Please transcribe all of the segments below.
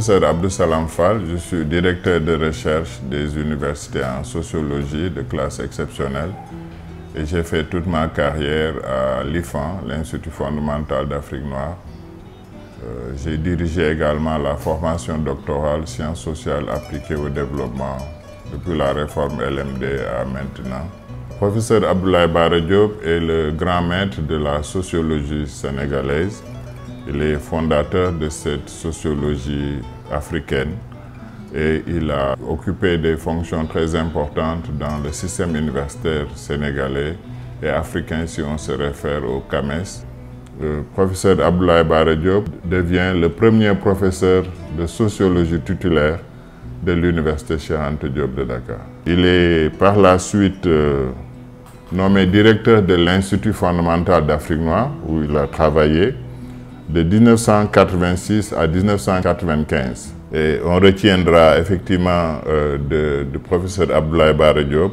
professeur Abdou Salam Fall, je suis directeur de recherche des universités en sociologie de classe exceptionnelle et j'ai fait toute ma carrière à l'IFAN, l'Institut fondamental d'Afrique noire. J'ai dirigé également la formation doctorale sciences sociales appliquées au développement depuis la réforme LMD à maintenant. Le professeur Abdoulaye Bara Diop est le grand maître de la sociologie sénégalaise. Il est fondateur de cette sociologie africaine et il a occupé des fonctions très importantes dans le système universitaire sénégalais et africain si on se réfère au CAMES. Le professeur Abdoulaye Bara Diop devient le premier professeur de sociologie titulaire de l'université Cheikh Anta Diop de Dakar. Il est par la suite nommé directeur de l'Institut fondamental d'Afrique noire où il a travaillé de 1986 à 1995. Et on retiendra effectivement du professeur Abdoulaye Bara Diop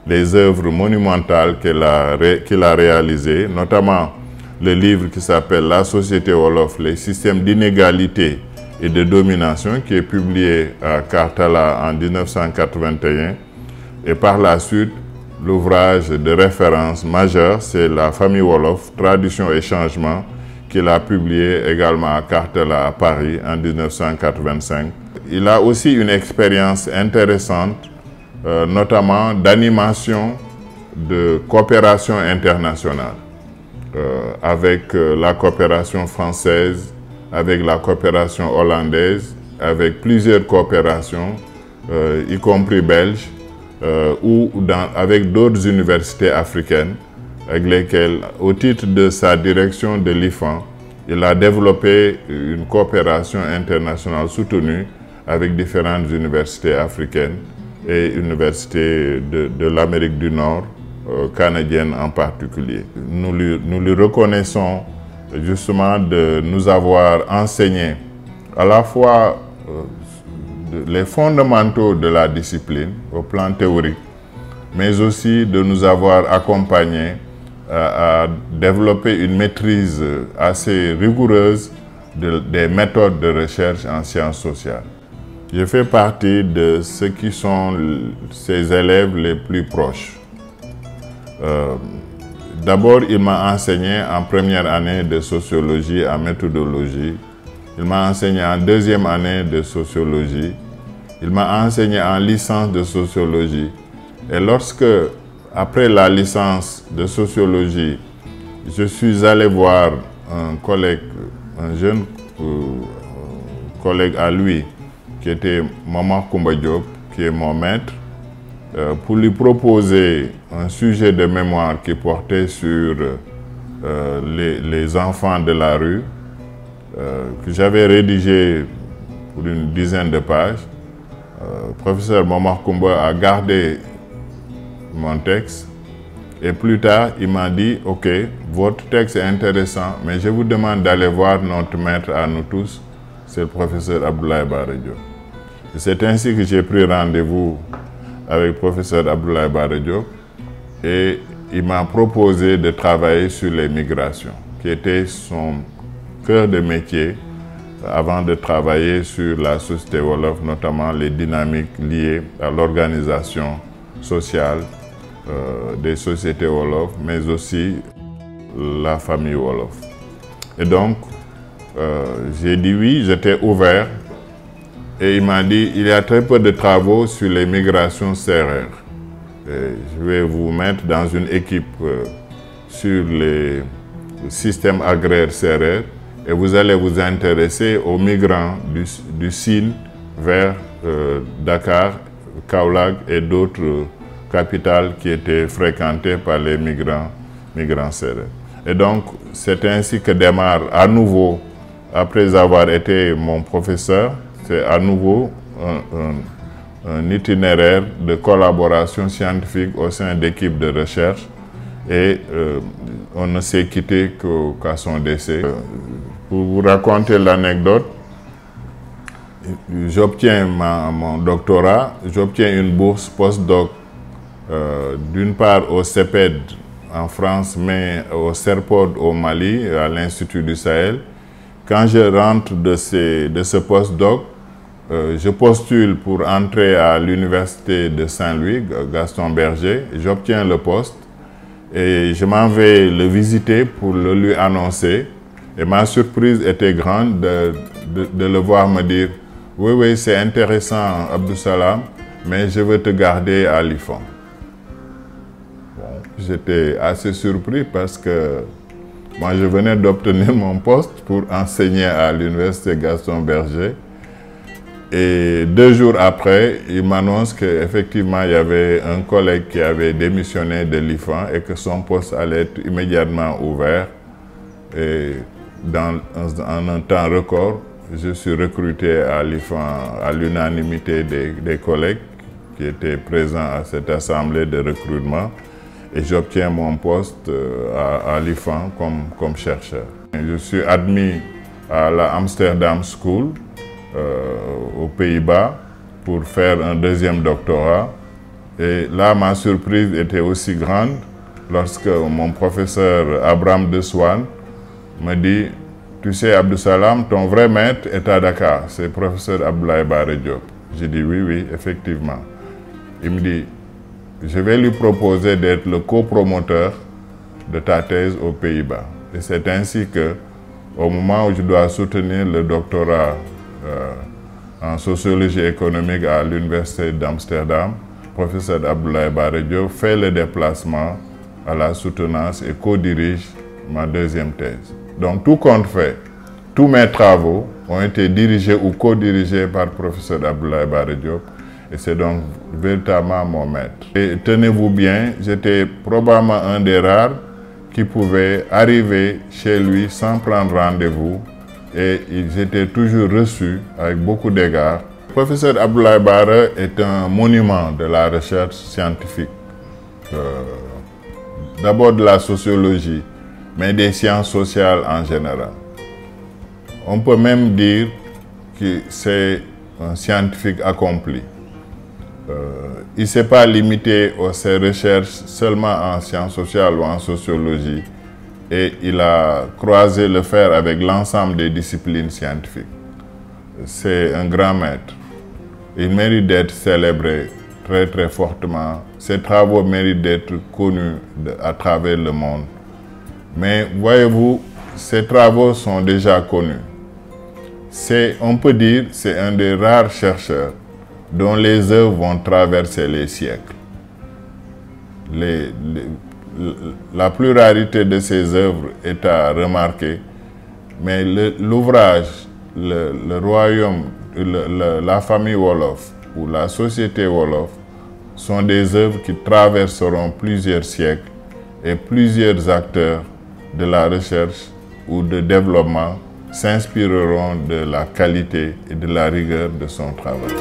les œuvres monumentales qu'il a réalisées, notamment le livre qui s'appelle La société Wolof, les systèmes d'inégalité et de domination, qui est publié à Kartala en 1981. Et par la suite, l'ouvrage de référence majeur, c'est La famille Wolof, tradition et changement, qu'il a publié également à Kartala à Paris en 1985. Il a aussi une expérience intéressante, notamment d'animation de coopération internationale, avec la coopération française, avec la coopération hollandaise, avec plusieurs coopérations, y compris belges, ou avec d'autres universités africaines, avec lesquels, au titre de sa direction de l'IFAN, il a développé une coopération internationale soutenue avec différentes universités africaines et universités de l'Amérique du Nord, canadiennes en particulier. Nous lui reconnaissons justement de nous avoir enseigné à la fois les fondamentaux de la discipline au plan théorique, mais aussi de nous avoir accompagnés à développer une maîtrise assez rigoureuse des méthodes de recherche en sciences sociales. Je fais partie de ceux qui sont ses élèves les plus proches. D'abord, il m'a enseigné en première année de sociologie en méthodologie. Il m'a enseigné en deuxième année de sociologie. Il m'a enseigné en licence de sociologie. Et lorsque, après la licence de sociologie, je suis allé voir un collègue, un jeune collègue à lui, qui était Momar Koumba Diop, qui est mon maître, pour lui proposer un sujet de mémoire qui portait sur les enfants de la rue, que j'avais rédigé pour une dizaine de pages. Le professeur Momar Koumba a gardé mon texte et plus tard il m'a dit « Ok, votre texte est intéressant, mais je vous demande d'aller voir notre maître à nous tous, c'est le professeur Abdoulaye Bara Diop. » C'est ainsi que j'ai pris rendez-vous avec le professeur Abdoulaye Bara Diop et il m'a proposé de travailler sur les migrations, qui était son cœur de métier avant de travailler sur la société Wolof, notamment les dynamiques liées à l'organisation sociale des sociétés Wolof, mais aussi la famille Wolof. Et donc, j'ai dit oui, j'étais ouvert. Et il m'a dit, il y a très peu de travaux sur les migrations sérères. Je vais vous mettre dans une équipe sur les systèmes agraires sérères et vous allez vous intéresser aux migrants du Sine vers Dakar, Kaolack et d'autres capitales qui étaient fréquentées par les migrants sérères. Et donc, c'est ainsi que démarre à nouveau, après avoir été mon professeur, c'est à nouveau un itinéraire de collaboration scientifique au sein d'équipes de recherche et on ne s'est quitté qu'à son décès. Pour vous raconter l'anecdote, j'obtiens mon doctorat, j'obtiens une bourse post-doc d'une part au CEPED en France, mais au CERPOD au Mali, à l'Institut du Sahel. Quand je rentre de ce post-doc, je postule pour entrer à l'université de Saint-Louis, Gaston Berger. J'obtiens le poste et je m'en vais le visiter pour le lui annoncer. Et ma surprise était grande de le voir me dire « Oui, oui, c'est intéressant, Abdou Salam, mais je veux te garder à l'IFAN. » Bon, j'étais assez surpris parce que moi, je venais d'obtenir mon poste pour enseigner à l'université Gaston Berger. Et 2 jours après, il m'annonce qu'effectivement, il y avait un collègue qui avait démissionné de l'IFAN et que son poste allait être immédiatement ouvert. Et en un temps record, je suis recruté à l'IFAN à l'unanimité des collègues qui étaient présents à cette assemblée de recrutement. Et j'obtiens mon poste à l'IFAN comme chercheur. Je suis admis à la Amsterdam School aux Pays-Bas pour faire un 2e doctorat. Et là, ma surprise était aussi grande lorsque mon professeur Abraham de Swan me dit « Tu sais, Abdou Salam, ton vrai maître est à Dakar, c'est le professeur Abdoulaye Bara Diop. » J'ai dit « Oui, oui, effectivement. » Il me dit « Je vais lui proposer d'être le copromoteur de ta thèse aux Pays-Bas. » Et c'est ainsi que, au moment où je dois soutenir le doctorat en sociologie économique à l'université d'Amsterdam, le professeur Abdoulaye Bara Diop fait le déplacement à la soutenance et co-dirige ma 2e thèse. Donc tout compte fait, tous mes travaux ont été dirigés ou co-dirigés par le professeur Abdoulaye Bara Diop. Et c'est donc véritablement mon maître. Et tenez-vous bien, j'étais probablement un des rares qui pouvait arriver chez lui sans prendre rendez-vous. Et j'étais toujours reçu avec beaucoup d'égards. Le professeur Abdoulaye Bara est un monument de la recherche scientifique. D'abord de la sociologie, mais des sciences sociales en général. On peut même dire que c'est un scientifique accompli. Il ne s'est pas limité à ses recherches seulement en sciences sociales ou en sociologie, et il a croisé le fer avec l'ensemble des disciplines scientifiques. C'est un grand maître. Il mérite d'être célébré très très fortement. Ses travaux méritent d'être connus à travers le monde. Mais voyez-vous, ses travaux sont déjà connus. On peut dire que c'est un des rares chercheurs dont les œuvres vont traverser les siècles. La pluralité de ses œuvres est à remarquer, mais l'ouvrage, le royaume, la famille Wolof ou la société Wolof sont des œuvres qui traverseront plusieurs siècles et plusieurs acteurs de la recherche ou de développement s'inspireront de la qualité et de la rigueur de son travail.